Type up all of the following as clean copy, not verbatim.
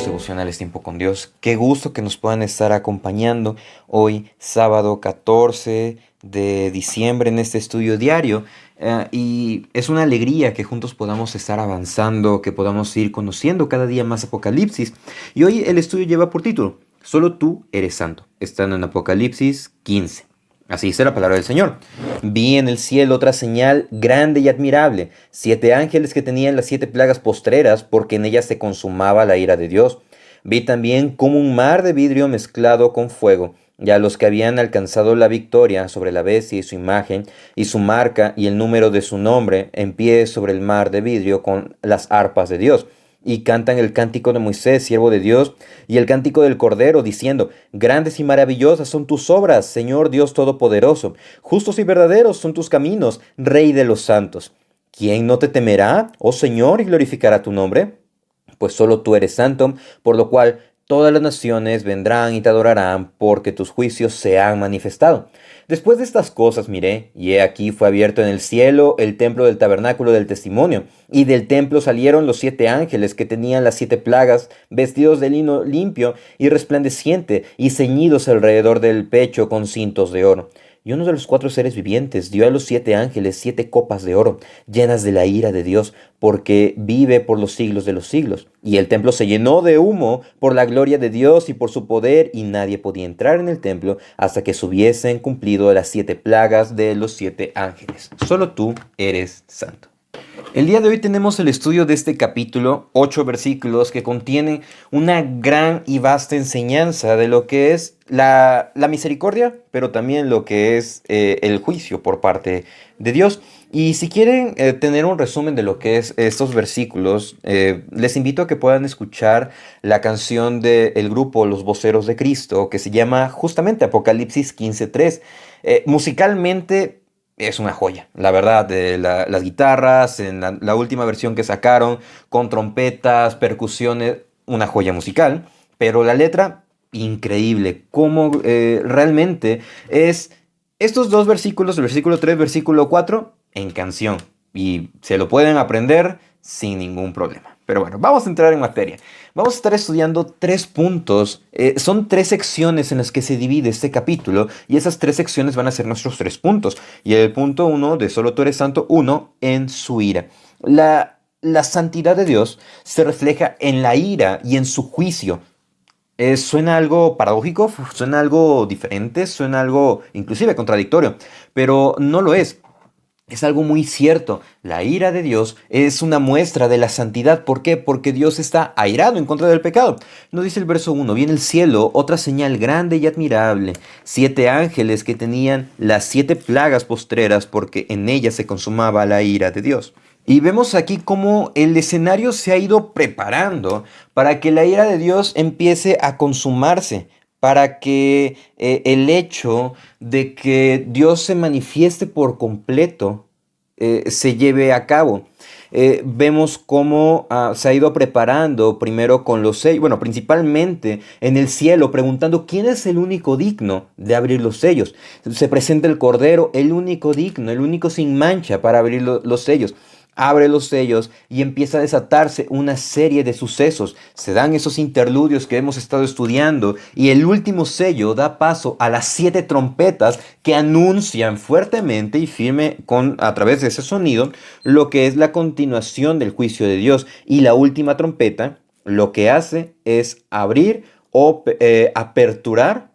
Tiempos devocionales, tiempo con Dios. Qué gusto que nos puedan estar acompañando hoy, sábado 14 de diciembre, en este estudio diario. Y es una alegría que juntos podamos estar avanzando, que podamos ir conociendo cada día más Apocalipsis. Y hoy el estudio lleva por título, Solo tú eres santo, estando en Apocalipsis 15. Así dice la palabra del Señor. Vi en el cielo otra señal grande y admirable, 7 ángeles que tenían las 7 plagas postreras, porque en ellas se consumaba la ira de Dios. Vi también como un mar de vidrio mezclado con fuego, y a los que habían alcanzado la victoria sobre la bestia y su imagen, y su marca y el número de su nombre, en pie sobre el mar de vidrio con las arpas de Dios. Y cantan el cántico de Moisés, siervo de Dios, y el cántico del Cordero, diciendo: Grandes y maravillosas son tus obras, Señor Dios Todopoderoso. Justos y verdaderos son tus caminos, Rey de los santos. ¿Quién no te temerá, oh Señor, y glorificará tu nombre? Pues solo tú eres santo, por lo cual todas las naciones vendrán y te adorarán, porque tus juicios se han manifestado. Después de estas cosas miré, y he aquí fue abierto en el cielo el templo del tabernáculo del testimonio, y del templo salieron los 7 ángeles que tenían las 7 plagas, vestidos de lino limpio y resplandeciente, y ceñidos alrededor del pecho con cintos de oro. Y uno de los 4 seres vivientes dio a los 7 ángeles 7 copas de oro, llenas de la ira de Dios, porque vive por los siglos de los siglos. Y el templo se llenó de humo por la gloria de Dios y por su poder, y nadie podía entrar en el templo hasta que se hubiesen cumplido las 7 plagas de los 7 ángeles. Solo tú eres santo. El día de hoy tenemos el estudio de este capítulo, 8 versículos que contienen una gran y vasta enseñanza de lo que es la misericordia, pero también lo que es el juicio por parte de Dios. Y si quieren tener un resumen de lo que es estos versículos, les invito a que puedan escuchar la canción del grupo Los Voceros de Cristo, que se llama justamente Apocalipsis 15:3. Musicalmente es una joya, la verdad, las guitarras, en la última versión que sacaron, con trompetas, percusiones, una joya musical, pero la letra, increíble, cómo realmente es estos 2 versículos, el versículo 3, versículo 4, en canción, y se lo pueden aprender sin ningún problema. Pero bueno, vamos a entrar en materia. Vamos a estar estudiando 3 puntos. Son 3 secciones en las que se divide este capítulo, y esas 3 secciones van a ser nuestros 3 puntos. Y el punto 1 de Solo tú eres santo, 1, en su ira. La santidad de Dios se refleja en la ira y en su juicio. Suena algo paradójico, suena algo diferente, suena algo inclusive contradictorio, pero no lo es. Es algo muy cierto. La ira de Dios es una muestra de la santidad. ¿Por qué? Porque Dios está airado en contra del pecado. Nos dice el verso 1, vi en el cielo otra señal grande y admirable, 7 ángeles que tenían las 7 plagas postreras, porque en ellas se consumaba la ira de Dios. Y vemos aquí cómo el escenario se ha ido preparando para que la ira de Dios empiece a consumarse, para que el hecho de que Dios se manifieste por completo se lleve a cabo. Vemos cómo se ha ido preparando primero con los sellos, bueno, principalmente en el cielo, preguntando quién es el único digno de abrir los sellos. Se presenta el Cordero, el único digno, el único sin mancha para abrir los sellos. Abre los sellos y empieza a desatarse una serie de sucesos. Se dan esos interludios que hemos estado estudiando, y el último sello da paso a las 7 trompetas que anuncian fuertemente y firme a través de ese sonido lo que es la continuación del juicio de Dios. Y la última trompeta lo que hace es abrir o aperturar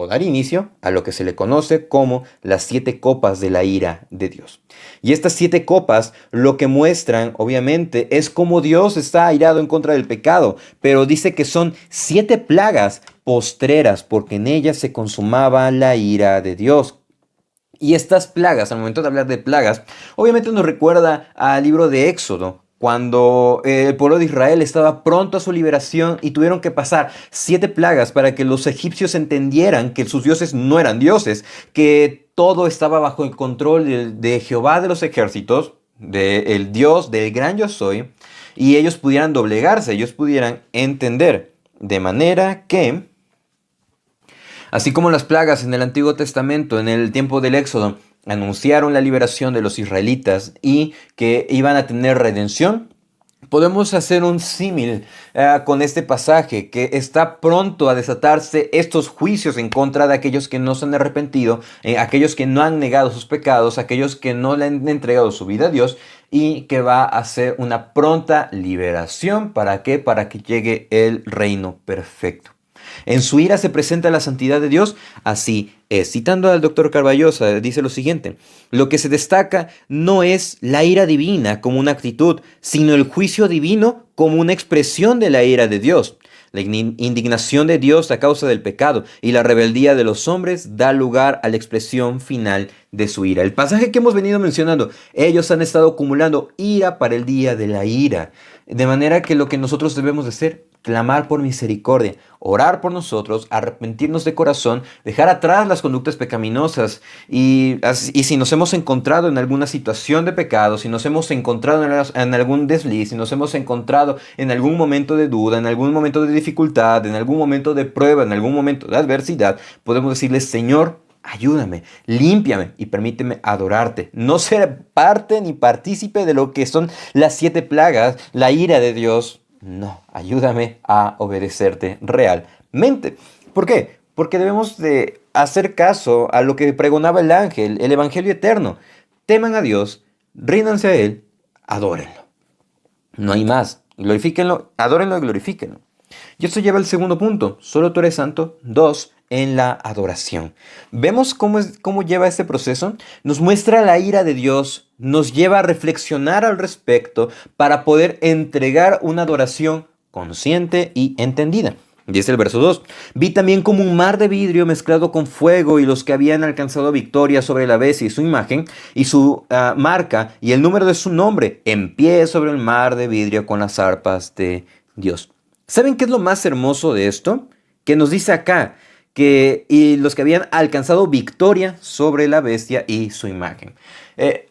o dar inicio a lo que se le conoce como las 7 copas de la ira de Dios. Y estas 7 copas lo que muestran, obviamente, es cómo Dios está airado en contra del pecado, pero dice que son 7 plagas postreras, porque en ellas se consumaba la ira de Dios. Y estas plagas, al momento de hablar de plagas, obviamente nos recuerda al libro de Éxodo, cuando el pueblo de Israel estaba pronto a su liberación y tuvieron que pasar 7 plagas para que los egipcios entendieran que sus dioses no eran dioses, que todo estaba bajo el control de Jehová de los ejércitos, del Dios, del gran yo soy, y ellos pudieran doblegarse, ellos pudieran entender. De manera que, así como las plagas en el Antiguo Testamento, en el tiempo del Éxodo, anunciaron la liberación de los israelitas y que iban a tener redención, Podemos hacer un símil con este pasaje, que está pronto a desatarse estos juicios en contra de aquellos que no se han arrepentido, aquellos que no han negado sus pecados, aquellos que no le han entregado su vida a Dios, y que va a ser una pronta liberación. ¿Para qué? Para que llegue el reino perfecto. En su ira se presenta la santidad de Dios, así es. Citando al doctor Carballosa, dice lo siguiente: lo que se destaca no es la ira divina como una actitud, sino el juicio divino como una expresión de la ira de Dios. La indignación de Dios a causa del pecado y la rebeldía de los hombres da lugar a la expresión final de su ira. El pasaje que hemos venido mencionando, ellos han estado acumulando ira para el día de la ira. De manera que lo que nosotros debemos de hacer, clamar por misericordia, orar por nosotros, arrepentirnos de corazón, dejar atrás las conductas pecaminosas. Y si nos hemos encontrado en alguna situación de pecado, si nos hemos encontrado en algún desliz, si nos hemos encontrado en algún momento de duda, en algún momento de dificultad, en algún momento de prueba, en algún momento de adversidad, podemos decirle: Señor, ayúdame, límpiame y permíteme adorarte. No ser parte ni partícipe de lo que son las 7 plagas, la ira de Dios. No, ayúdame a obedecerte realmente. ¿Por qué? Porque debemos de hacer caso a lo que pregonaba el ángel, el evangelio eterno. Teman a Dios, ríndanse a Él, adórenlo. No hay más. Glorifíquenlo, adórenlo y glorifíquenlo. Y esto lleva al segundo punto. Solo tú eres santo. 2. En la adoración. ¿Vemos cómo lleva este proceso? Nos muestra la ira de Dios, nos lleva a reflexionar al respecto para poder entregar una adoración consciente y entendida. Dice el verso 2: vi también como un mar de vidrio mezclado con fuego, y los que habían alcanzado victoria sobre la bestia y su imagen y su marca y el número de su nombre, en pie sobre el mar de vidrio con las arpas de Dios. ¿Saben qué es lo más hermoso de esto? Que nos dice acá y los que habían alcanzado victoria sobre la bestia y su imagen.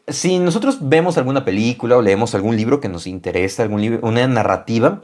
Si nosotros vemos alguna película o leemos algún libro que nos interesa, una narrativa,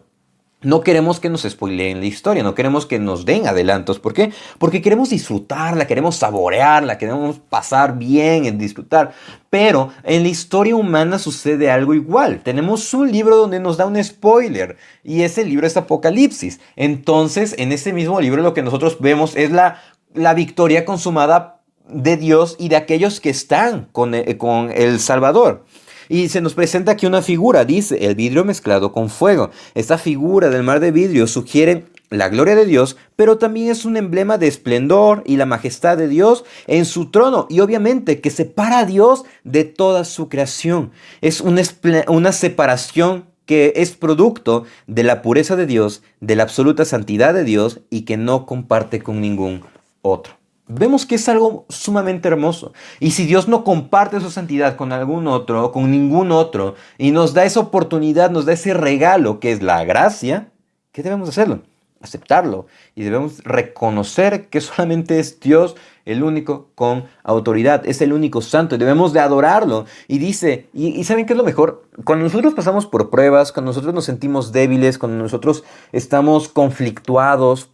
no queremos que nos spoileen la historia, no queremos que nos den adelantos. ¿Por qué? Porque queremos disfrutarla, queremos saborearla, queremos pasar bien en disfrutar. Pero en la historia humana sucede algo igual. Tenemos un libro donde nos da un spoiler, y ese libro es Apocalipsis. Entonces, en ese mismo libro lo que nosotros vemos es la victoria consumada de Dios y de aquellos que están con el Salvador. Y se nos presenta aquí una figura, dice, el vidrio mezclado con fuego. Esta figura del mar de vidrio sugiere la gloria de Dios, pero también es un emblema de esplendor y la majestad de Dios en su trono, y obviamente que separa a Dios de toda su creación. Es una separación que es producto de la pureza de Dios, de la absoluta santidad de Dios, y que no comparte con ningún otro. Vemos que es algo sumamente hermoso. Y si Dios no comparte su santidad con algún otro, con ningún otro, y nos da esa oportunidad, nos da ese regalo que es la gracia, ¿qué debemos hacerlo? Aceptarlo. Y debemos reconocer que solamente es Dios el único con autoridad, es el único santo, y debemos de adorarlo. Y dice, y ¿saben qué es lo mejor? Cuando nosotros pasamos por pruebas, cuando nosotros nos sentimos débiles, cuando nosotros estamos conflictuados,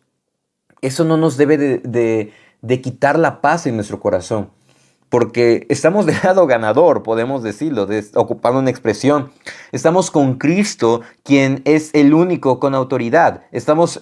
eso no nos debe de quitar la paz en nuestro corazón, porque estamos del lado ganador, podemos decirlo, ocupando una expresión. Estamos con Cristo, quien es el único con autoridad. Estamos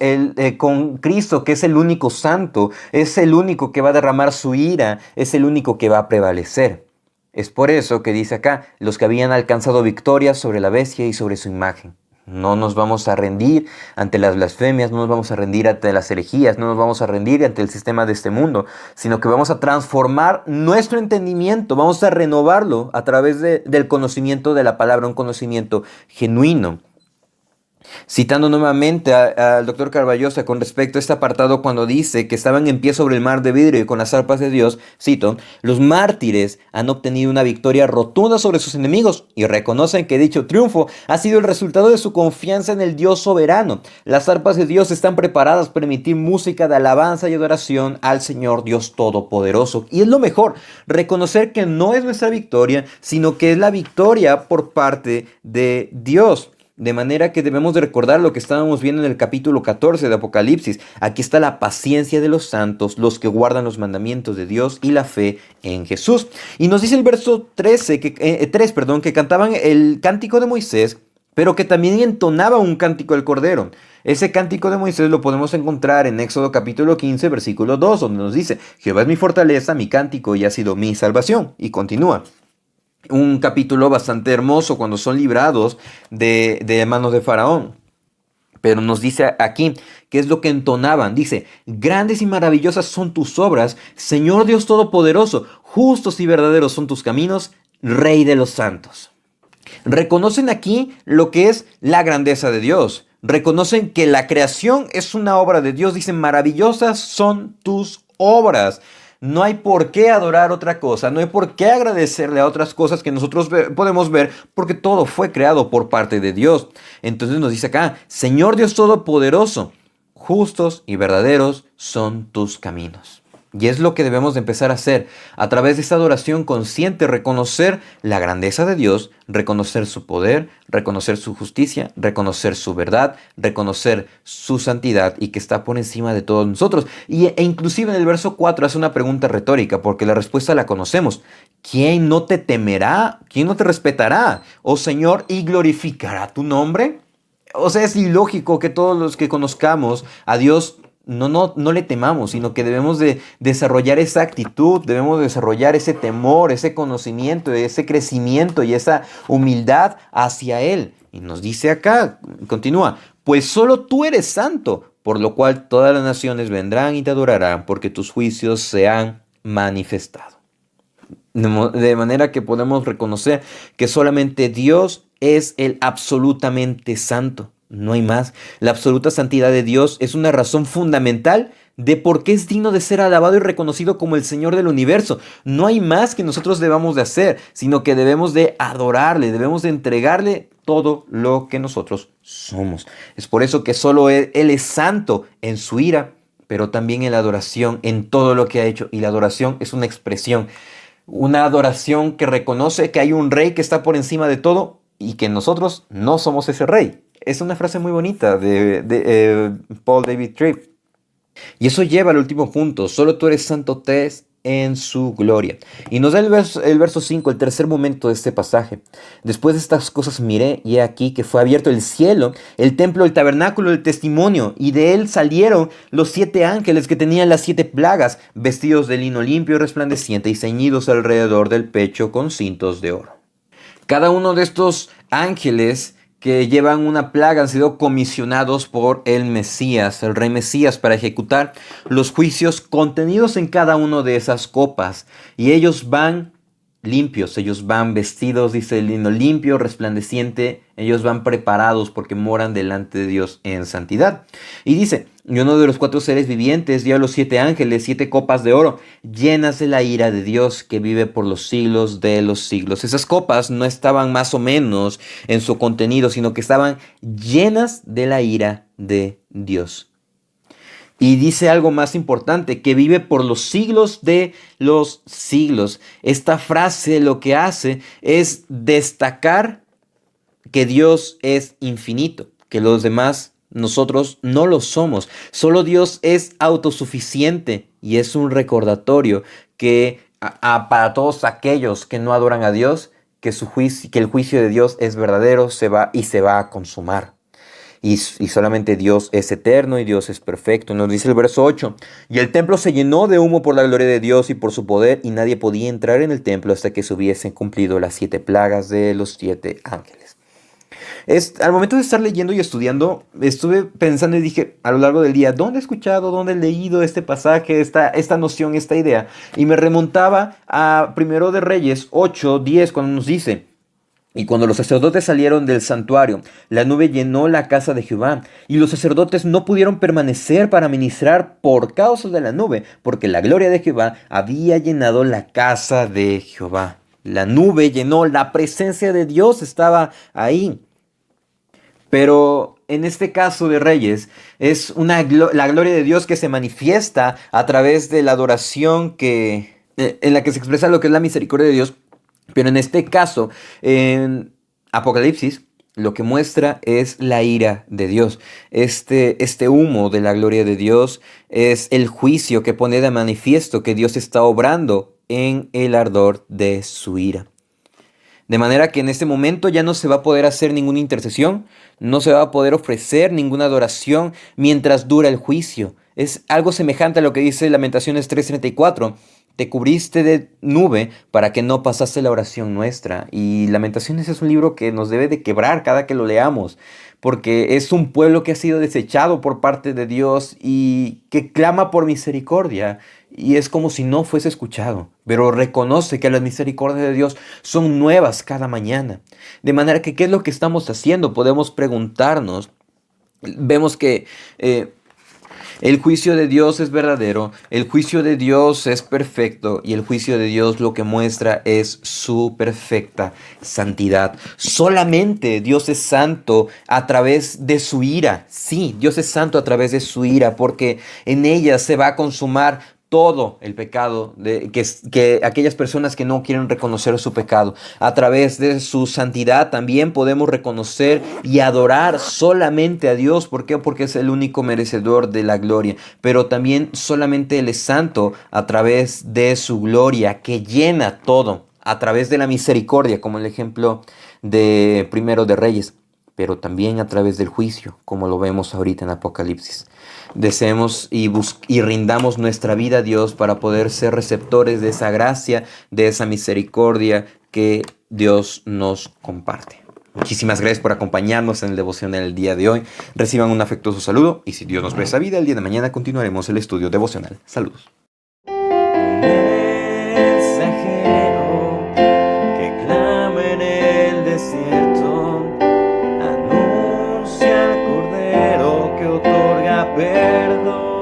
con Cristo, que es el único santo, es el único que va a derramar su ira, es el único que va a prevalecer. Es por eso que dice acá, los que habían alcanzado victoria sobre la bestia y sobre su imagen. No nos vamos a rendir ante las blasfemias, no nos vamos a rendir ante las herejías, no nos vamos a rendir ante el sistema de este mundo, sino que vamos a transformar nuestro entendimiento, vamos a renovarlo a través del conocimiento de la palabra, un conocimiento genuino. Citando nuevamente al doctor Carballosa con respecto a este apartado, cuando dice que estaban en pie sobre el mar de vidrio y con las arpas de Dios, cito: los mártires han obtenido una victoria rotunda sobre sus enemigos y reconocen que dicho triunfo ha sido el resultado de su confianza en el Dios soberano. Las arpas de Dios están preparadas para emitir música de alabanza y adoración al Señor Dios Todopoderoso. Y es lo mejor, reconocer que no es nuestra victoria, sino que es la victoria por parte de Dios. De manera que debemos de recordar lo que estábamos viendo en el capítulo 14 de Apocalipsis. Aquí está la paciencia de los santos, los que guardan los mandamientos de Dios y la fe en Jesús. Y nos dice el verso 3, que cantaban el cántico de Moisés, pero que también entonaba un cántico al Cordero. Ese cántico de Moisés lo podemos encontrar en Éxodo capítulo 15, versículo 2, donde nos dice: Jehová es mi fortaleza, mi cántico y ha sido mi salvación. Y continúa. Un capítulo bastante hermoso cuando son librados de manos de Faraón. Pero nos dice aquí qué es lo que entonaban. Dice: grandes y maravillosas son tus obras, Señor Dios Todopoderoso, justos y verdaderos son tus caminos, Rey de los santos. Reconocen aquí lo que es la grandeza de Dios. Reconocen que la creación es una obra de Dios. Dicen: maravillosas son tus obras. No hay por qué adorar otra cosa, no hay por qué agradecerle a otras cosas que nosotros podemos ver, porque todo fue creado por parte de Dios. Entonces nos dice acá: Señor Dios Todopoderoso, justos y verdaderos son tus caminos. Y es lo que debemos de empezar a hacer a través de esta adoración consciente: reconocer la grandeza de Dios, reconocer su poder, reconocer su justicia, reconocer su verdad, reconocer su santidad y que está por encima de todos nosotros. E inclusive en el verso 4 hace una pregunta retórica, porque la respuesta la conocemos. ¿Quién no te temerá? ¿Quién no te respetará, oh Señor, y glorificará tu nombre? O sea, es ilógico que todos los que conozcamos a Dios no le temamos, sino que debemos de desarrollar esa actitud, debemos desarrollar ese temor, ese conocimiento, ese crecimiento y esa humildad hacia Él. Y nos dice acá, continúa: pues solo tú eres santo, por lo cual todas las naciones vendrán y te adorarán, porque tus juicios se han manifestado. De manera que podemos reconocer que solamente Dios es el absolutamente santo. No hay más. La absoluta santidad de Dios es una razón fundamental de por qué es digno de ser alabado y reconocido como el Señor del universo. No hay más que nosotros debamos de hacer, sino que debemos de adorarle, debemos de entregarle todo lo que nosotros somos. Es por eso que solo Él es santo en su ira, pero también en la adoración, en todo lo que ha hecho. Y la adoración es una adoración que reconoce que hay un rey que está por encima de todo y que nosotros no somos ese rey. Es una frase muy bonita de Paul David Tripp. Y eso lleva al último punto: solo tú eres santo en su gloria. Y nos da el verso 5, el tercer momento de este pasaje. Después de estas cosas miré, y he aquí que fue abierto el cielo, el templo, el tabernáculo del testimonio, y de él salieron los 7 ángeles que tenían las 7 plagas, vestidos de lino limpio y resplandeciente, y ceñidos alrededor del pecho con cintos de oro. Cada uno de estos ángeles que llevan una plaga han sido comisionados por el Mesías, el rey Mesías, para ejecutar los juicios contenidos en cada una de esas copas. Y ellos van limpios, ellos van vestidos, dice, el lino limpio, resplandeciente. Ellos van preparados porque moran delante de Dios en santidad. Y dice: y uno de los 4 seres vivientes dio a los 7 ángeles 7 copas de oro, llenas de la ira de Dios que vive por los siglos de los siglos. Esas copas no estaban más o menos en su contenido, sino que estaban llenas de la ira de Dios. Y dice algo más importante: que vive por los siglos de los siglos. Esta frase lo que hace es destacar que Dios es infinito, que los demás, nosotros, no lo somos. Solo Dios es autosuficiente, y es un recordatorio que para todos aquellos que no adoran a Dios, que el juicio de Dios es verdadero, se va a consumar. Y solamente Dios es eterno y Dios es perfecto. Nos dice el verso 8: y el templo se llenó de humo por la gloria de Dios y por su poder, y nadie podía entrar en el templo hasta que se hubiesen cumplido las 7 plagas de los 7 ángeles. Al momento de estar leyendo y estudiando, estuve pensando y dije a lo largo del día: ¿dónde he escuchado, dónde he leído este pasaje, esta noción, esta idea? Y me remontaba a Primero de Reyes 8:10, cuando nos dice: y cuando los sacerdotes salieron del santuario, la nube llenó la casa de Jehová, y los sacerdotes no pudieron permanecer para ministrar por causa de la nube, porque la gloria de Jehová había llenado la casa de Jehová. La nube llenó, la presencia de Dios estaba ahí. Pero en este caso de Reyes, es la gloria de Dios que se manifiesta a través de la adoración en la que se expresa lo que es la misericordia de Dios. Pero en este caso, en Apocalipsis, lo que muestra es la ira de Dios. Este humo de la gloria de Dios es el juicio que pone de manifiesto que Dios está obrando en el ardor de su ira. De manera que en este momento ya no se va a poder hacer ninguna intercesión, no se va a poder ofrecer ninguna adoración mientras dura el juicio. Es algo semejante a lo que dice Lamentaciones 3:34. Te cubriste de nube para que no pasase la oración nuestra. Y Lamentaciones es un libro que nos debe de quebrar cada que lo leamos, porque es un pueblo que ha sido desechado por parte de Dios y que clama por misericordia. Y es como si no fuese escuchado, pero reconoce que las misericordias de Dios son nuevas cada mañana. De manera que, ¿qué es lo que estamos haciendo? Podemos preguntarnos. Vemos que el juicio de Dios es verdadero, el juicio de Dios es perfecto y el juicio de Dios lo que muestra es su perfecta santidad. Solamente Dios es santo a través de su ira. Sí, Dios es santo a través de su ira porque en ella se va a consumar todo el pecado que aquellas personas que no quieren reconocer su pecado. A través de su santidad también podemos reconocer y adorar solamente a Dios. ¿Por qué? Porque es el único merecedor de la gloria. Pero también solamente Él es santo a través de su gloria que llena todo. A través de la misericordia, como el ejemplo de Primero de Reyes, pero también a través del juicio, como lo vemos ahorita en Apocalipsis. Deseemos y rindamos nuestra vida a Dios para poder ser receptores de esa gracia, de esa misericordia que Dios nos comparte. Muchísimas gracias por acompañarnos en el devocional del día de hoy. Reciban un afectuoso saludo y si Dios nos presta vida, el día de mañana continuaremos el estudio devocional. Saludos. Mensajero que clama en el desierto, anuncia al Cordero que otorga perdón.